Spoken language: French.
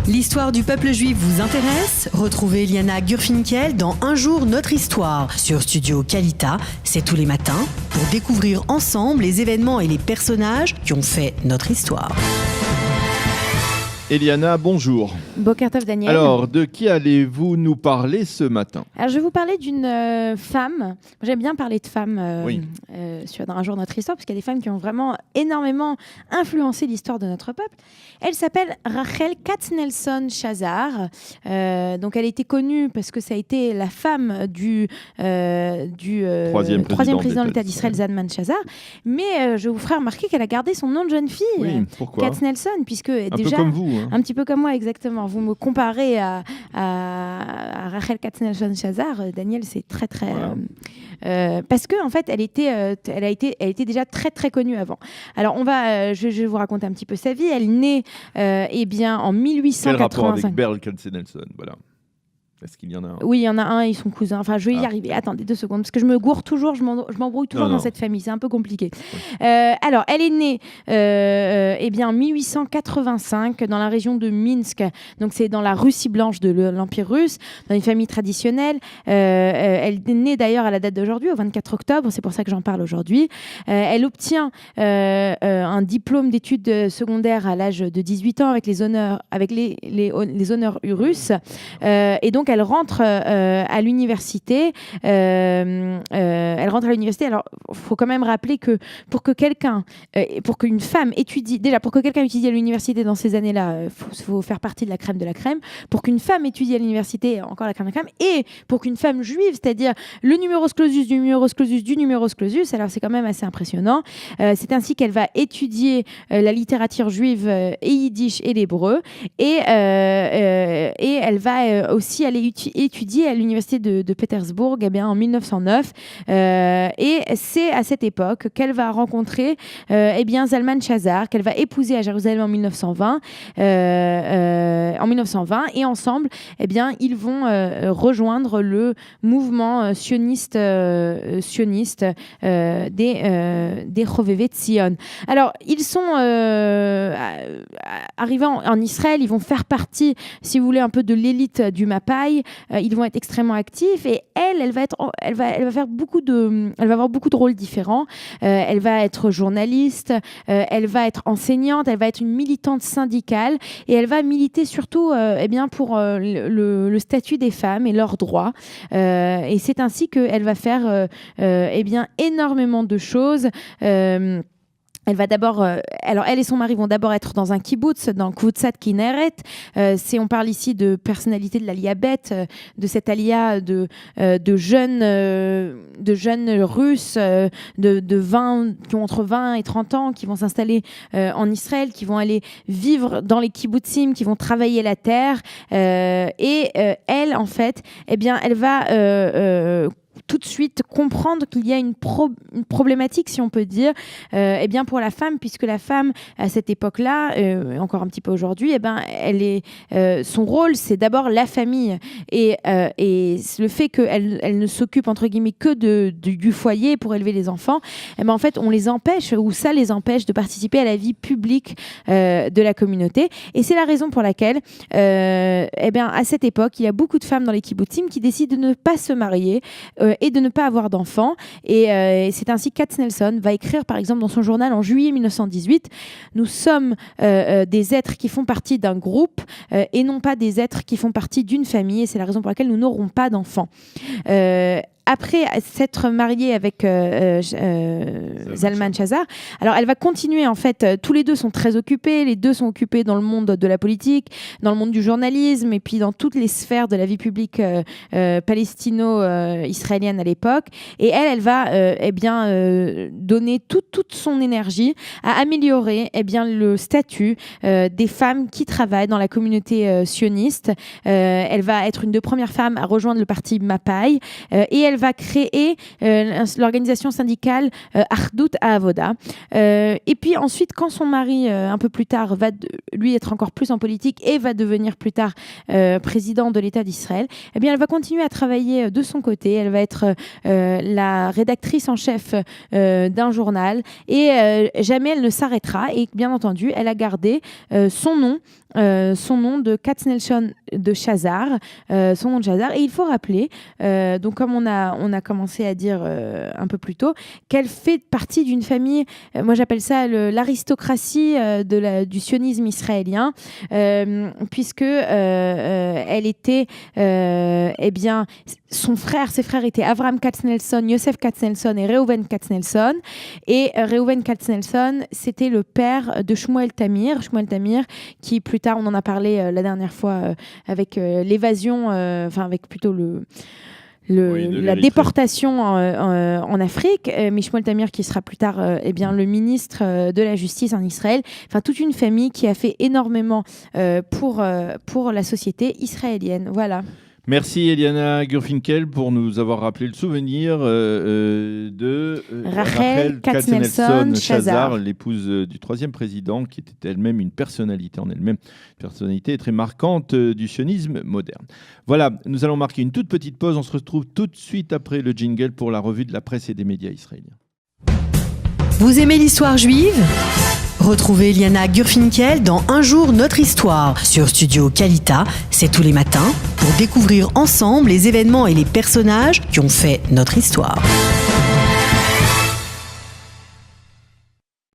L'histoire du peuple juif vous intéresse ? Retrouvez Liana Gurfinkel dans Un jour notre histoire sur Studio Kalita. C'est tous les matins pour découvrir ensemble les événements et les personnages qui ont fait notre histoire. Eliana, bonjour. Boker Tov, Daniel. Alors, de qui allez-vous nous parler ce matin ? Alors, je vais vous parler d'une femme. J'aime bien parler de femmes dans Un jour notre histoire, parce qu'il y a des femmes qui ont vraiment énormément influencé l'histoire de notre peuple. Elle s'appelle Rachel Katznelson Chazar. Donc, elle a été connue parce que ça a été la femme du troisième président de l'État d'Israël, Zalman Chazar. Mais je vous ferai remarquer qu'elle a gardé son nom de jeune fille, pourquoi ? Katznelson, puisque Un déjà... peu comme vous. Un petit peu comme moi, exactement. Vous me comparez à Rachel Katznelson Chazar, Daniel, c'est très très... Voilà. Parce que en fait, elle a été déjà très très connue avant. Alors je vais vous raconter un petit peu sa vie. Elle naît en 1885. Quel rapport avec Berl Katznelson, voilà. Est-ce qu'il y en a un ? Oui, il y en a un, ils sont cousins. Enfin, je vais y arriver. Attendez 2 secondes, parce que je me gourre toujours, je m'embrouille toujours dans cette famille. C'est un peu compliqué. Alors, elle est née en 1885 dans la région de Minsk. Donc, c'est dans la Russie blanche de l'Empire russe, dans une famille traditionnelle. Elle est née d'ailleurs à la date d'aujourd'hui, au 24 octobre. C'est pour ça que j'en parle aujourd'hui. Elle obtient un diplôme d'études secondaires à l'âge de 18 ans avec les honneurs russes. Et donc, elle rentre à l'université. Alors, il faut quand même rappeler que pour qu'une femme étudie, déjà pour que quelqu'un étudie à l'université dans ces années-là, faut faire partie de la crème de la crème. Pour qu'une femme étudie à l'université, encore la crème de la crème. Et pour qu'une femme juive, c'est-à-dire le numerus clausus du numerus clausus du numerus clausus, alors c'est quand même assez impressionnant. C'est ainsi qu'elle va étudier la littérature juive et yiddish et l'hébreu. Et elle va aussi aller étudier à l'université de Pétersbourg en 1909. Et c'est à cette époque qu'elle va rencontrer Zalman Chazar, qu'elle va épouser à Jérusalem en 1920. Et ensemble, ils vont rejoindre le mouvement sioniste des Chovevet Tzion. Alors, ils sont arrivés en Israël, ils vont faire partie, si vous voulez, un peu de l'élite du Mapai. Ils vont être extrêmement actifs et elle va avoir beaucoup de rôles différents. Elle va être journaliste, elle va être enseignante, elle va être une militante syndicale et elle va militer surtout pour le statut des femmes et leurs droits. Et c'est ainsi qu'elle va faire énormément de choses. Elle va d'abord, elle et son mari vont d'abord être dans un kibbutz, dans Kvutzat Kinneret. On parle ici de personnalité de l'Aliyah Bet, de cette Aliyah de jeunes Russes qui ont entre 20 et 30 ans, qui vont s'installer en Israël, qui vont aller vivre dans les kibbutzim, qui vont travailler la terre. Elle, en fait, elle va tout de suite comprendre qu'il y a une problématique, si on peut dire, pour la femme, puisque la femme, à cette époque-là, encore un petit peu aujourd'hui, son rôle, c'est d'abord la famille. Et le fait qu'elle ne s'occupe, entre guillemets, que du foyer pour élever les enfants, en fait, on les empêche, ou ça les empêche de participer à la vie publique de la communauté. Et c'est la raison pour laquelle, à cette époque, il y a beaucoup de femmes dans les kibbutzim qui décident de ne pas se marier et de ne pas avoir d'enfants. Et c'est ainsi que Katznelson va écrire, par exemple, dans son journal en juillet 1918, « Nous sommes des êtres qui font partie d'un groupe et non pas des êtres qui font partie d'une famille. Et c'est la raison pour laquelle nous n'aurons pas d'enfants. » Après s'être mariée avec Zalman Chazar, alors elle va continuer, en fait, tous les deux sont très occupés, les deux sont occupés dans le monde de la politique, dans le monde du journalisme et puis dans toutes les sphères de la vie publique palestino-israélienne à l'époque. Et elle va donner toute son énergie à améliorer le statut des femmes qui travaillent dans la communauté sioniste. Elle va être une des premières femmes à rejoindre le parti Mapai et elle va créer l'organisation syndicale Achdut HaAvoda. Et puis ensuite, quand son mari, un peu plus tard, va lui être encore plus en politique et va devenir plus tard président de l'État d'Israël, elle va continuer à travailler de son côté. Elle va être la rédactrice en chef d'un journal et jamais elle ne s'arrêtera. Et bien entendu, elle a gardé son nom son nom de Katznelson de Chazar, son nom de Chazar. Et il faut rappeler, donc comme on a commencé à dire un peu plus tôt, qu'elle fait partie d'une famille, moi j'appelle ça l'aristocratie du sionisme israélien, puisque elle était, ses frères étaient Avraham Katznelson, Yosef Katznelson et Reuven Katznelson. Et Reuven Katznelson, c'était le père de Shmuel Tamir, qui plus tard, on en a parlé la dernière fois avec l'évasion, avec plutôt la déportation en Afrique, mais Shmuel Tamir qui sera plus tard le ministre de la Justice en Israël. Enfin, toute une famille qui a fait énormément pour la société israélienne. Voilà. Merci Eliana Gurfinkel pour nous avoir rappelé le souvenir de Rachel Katznelson-Chazar, l'épouse du 3e président, qui était elle-même une personnalité en elle-même, une personnalité très marquante du sionisme moderne. Voilà, nous allons marquer une toute petite pause. On se retrouve tout de suite après le jingle pour la revue de la presse et des médias israéliens. Vous aimez l'histoire juive ? Retrouvez Liana Gurfinkel dans Un jour notre histoire sur Studio Kalita, c'est tous les matins, pour découvrir ensemble les événements et les personnages qui ont fait notre histoire.